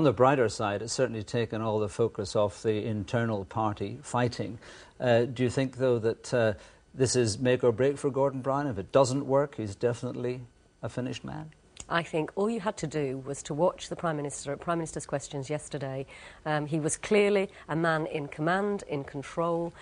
On the brighter side, it's certainly taken all the focus off the internal party fighting. Do you think, though, that this is make or break for Gordon Brown? If it doesn't work, he's definitely a finished man? I think all you had to do was to watch the Prime Minister at Prime Minister's Questions yesterday. He was clearly a man in command, in control,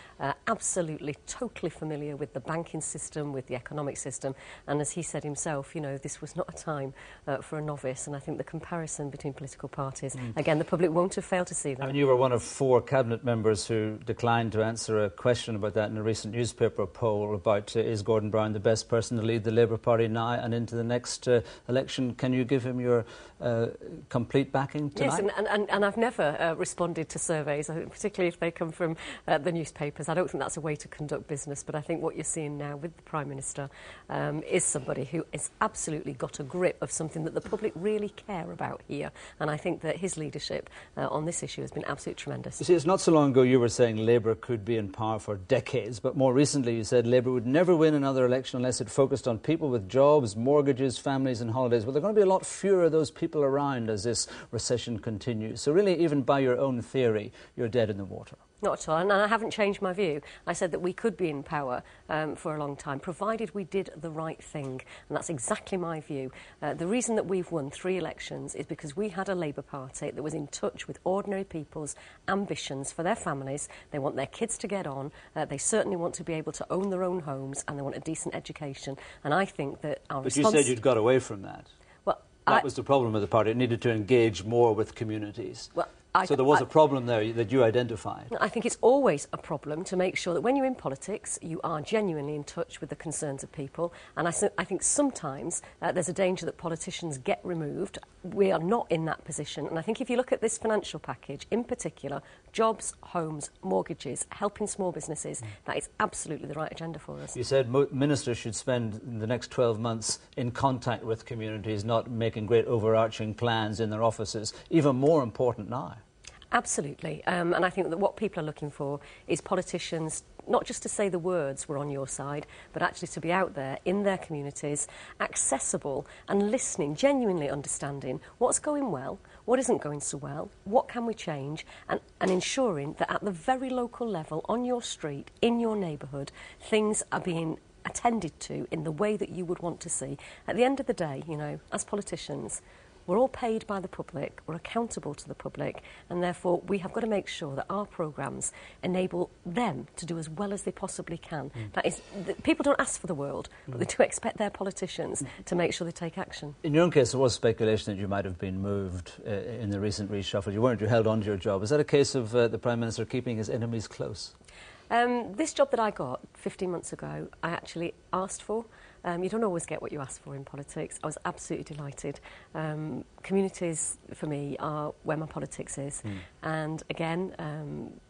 absolutely, totally familiar with the banking system, with the economic system. And as he said himself, you know, this was not a time for a novice. And I think the comparison between political parties, again, the public won't have failed to see that. I mean, you were one of 4 cabinet members who declined to answer a question about that in a recent newspaper poll about is Gordon Brown the best person to lead the Labour Party now and into the next election. Can you give him your complete backing tonight? Yes, and I've never responded to surveys, particularly if they come from the newspapers. I don't think that's a way to conduct business, but I think what you're seeing now with the Prime Minister is somebody who has absolutely got a grip of something that the public really care about here. And I think that his leadership on this issue has been absolutely tremendous. You see, it's not so long ago you were saying Labour could be in power for decades, but more recently you said Labour would never win another election unless it focused on people with jobs, mortgages, families and holidays. Well, there are going to be a lot fewer of those people around as this recession continues. So really, even by your own theory, you're dead in the water. Not at all, and I haven't changed my view. I said that we could be in power for a long time, provided we did the right thing, and that's exactly my view. The reason that we've won 3 elections is because we had a Labour Party that was in touch with ordinary people's ambitions for their families. They want their kids to get on, they certainly want to be able to own their own homes, and they want a decent education, and I think that our response... But you said you'd got away from that. Well, that was the problem with the party. It needed to engage more with communities. Well, so there was a problem there that you identified. I think it's always a problem to make sure that when you're in politics, you are genuinely in touch with the concerns of people. And I think sometimes there's a danger that politicians get removed. We are not in that position. And I think if you look at this financial package, in particular, jobs, homes, mortgages, helping small businesses, that is absolutely the right agenda for us. You said ministers should spend the next 12 months in contact with communities, not making great overarching plans in their offices. Even more important now. Absolutely, and I think that what people are looking for is politicians not just to say the words, we're on your side, but actually to be out there in their communities, accessible and listening, genuinely understanding what's going well, what isn't going so well, what can we change, and ensuring that at the very local level, on your street, in your neighbourhood, things are being attended to in the way that you would want to see. At the end of the day, you know, as politicians, we're all paid by the public, we're accountable to the public, and therefore we have got to make sure that our programmes enable them to do as well as they possibly can. That is, people don't ask for the world, but they do expect their politicians to make sure they take action. In your own case, there was speculation that you might have been moved in the recent reshuffle. You weren't, you held on to your job. Is that a case of the Prime Minister keeping his enemies close? This job that I got 15 months ago, I actually asked for. You don't always get what you ask for in politics. I was absolutely delighted. Communities, for me, are where my politics is. And again,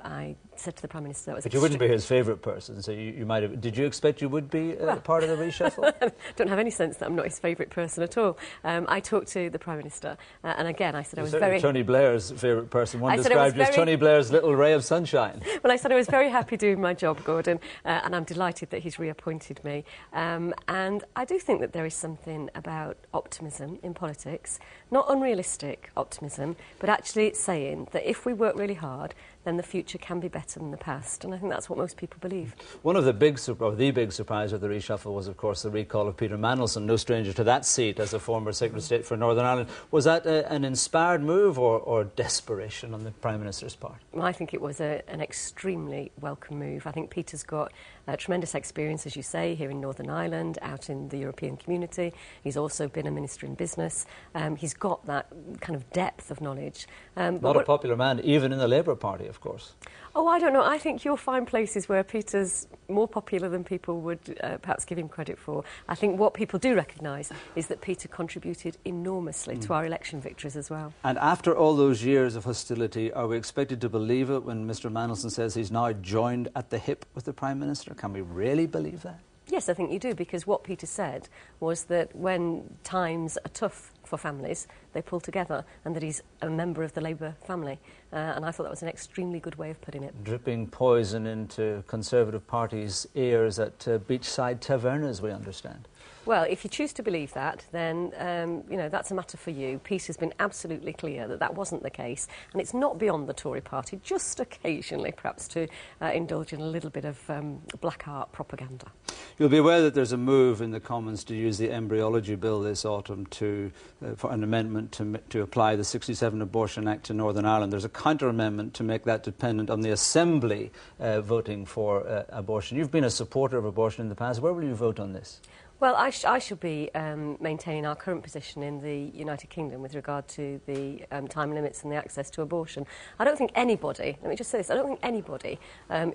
I said to the Prime Minister... But you wouldn't be his favourite person, so you might have... Did you expect you would be part of the reshuffle? I don't have any sense that I'm not his favourite person at all. I talked to the Prime Minister, and again, I said I was very... Tony Blair's favourite person. One described as Tony Blair's little ray of sunshine. Well, I said I was very happy doing my job, Gordon, and I'm delighted that he's reappointed me. And I do think that there is something about optimism in politics, not unrealistic optimism, but actually saying that if we work really hard, then the future can be better than the past. And I think that's what most people believe. One of the big surprise of the reshuffle was, of course, the recall of Peter Mandelson, no stranger to that seat as a former Secretary of State for Northern Ireland. Was that an inspired move or desperation on the Prime Minister's part? Well, I think it was an extremely welcome move. I think Peter's got tremendous experience, as you say, here in Northern Ireland, out in the European community. He's also been a minister in business. He's got that kind of depth of knowledge. Not a popular man, even in the Labour Party, of course. Oh, I don't know. I think you'll find places where Peter's more popular than people would perhaps give him credit for. I think what people do recognise is that Peter contributed enormously to our election victories as well. And after all those years of hostility, are we expected to believe it when Mr Mandelson says he's now joined at the hip with the Prime Minister? Can we really believe that? Yes, I think you do, because what Peter said was that when times are tough for families, they pull together, and that he's a member of the Labour family. And I thought that was an extremely good way of putting it. Dripping poison into Conservative Party's ears at beachside tavernas, we understand. Well, if you choose to believe that, then, you know, that's a matter for you. Peace has been absolutely clear that that wasn't the case, and it's not beyond the Tory party, just occasionally, perhaps, to indulge in a little bit of black art propaganda. You'll be aware that there's a move in the Commons to use the Embryology Bill this autumn for an amendment to apply the 67 Abortion Act to Northern Ireland. There's a counter-amendment to make that dependent on the Assembly voting for abortion. You've been a supporter of abortion in the past. Where will you vote on this? Well, I should be maintaining our current position in the United Kingdom with regard to the time limits and the access to abortion. I don't think anybody, let me just say this, I don't think anybody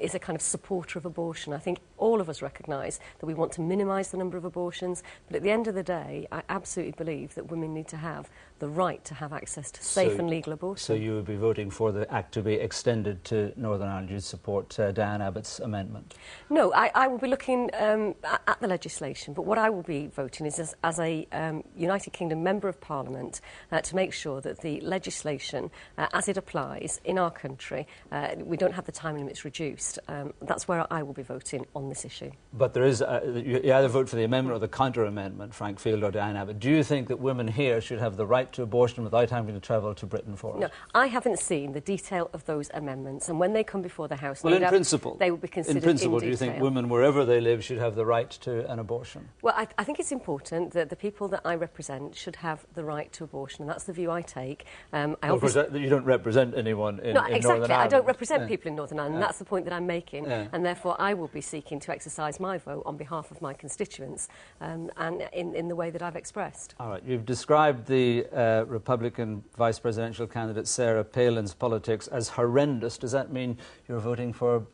is a kind of supporter of abortion. I think all of us recognise that we want to minimise the number of abortions, but at the end of the day, I absolutely believe that women need to have the right to have access to safe and legal abortion. So you would be voting for the Act to be extended to Northern Ireland. You'd support Diane Abbott's amendment? No, I will be looking at the legislation, but what I will be voting is as a United Kingdom Member of Parliament to make sure that the legislation, as it applies in our country, we don't have the time limits reduced. That's where I will be voting on this issue. But there is, you either vote for the amendment or the counter-amendment, Frank Field or Diane Abbott. Do you think that women here should have the right to abortion without having to travel to Britain for it? No, I haven't seen the detail of those amendments, and when they come before the House, well, in principle, they will be considered in principle, in do you think women, wherever they live, should have the right to an abortion? Well, I think it's important that the people that I represent should have the right to abortion, and that's the view I take. You don't represent anyone in Exactly. Northern Ireland. I don't represent people in Northern Ireland, and that's the point that I'm making, Yeah. and therefore I will be seeking to exercise my vote on behalf of my constituents and in the way that I've expressed. All right. You've described the Republican vice presidential candidate Sarah Palin's politics as horrendous. Does that mean you're voting for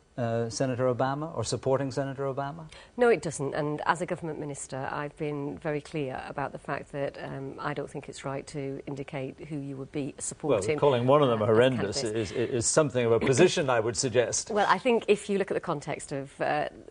Senator Obama or supporting Senator Obama? No, it doesn't. And as a government minister, I've been very clear about the fact that I don't think it's right to indicate who you would be supporting. Well, calling one of them horrendous is something of a position, I would suggest. Well, I think if you look at the context of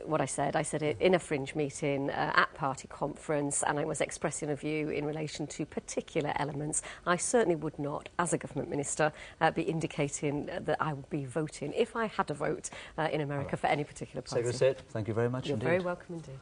what I said it in a fringe meeting at party conference, and I was expressing a view in relation to particular elements. I certainly would not, as a government minister, be indicating that I would be voting, if I had a vote, in America for any particular party. Secretary, thank you very much You're indeed. very welcome indeed.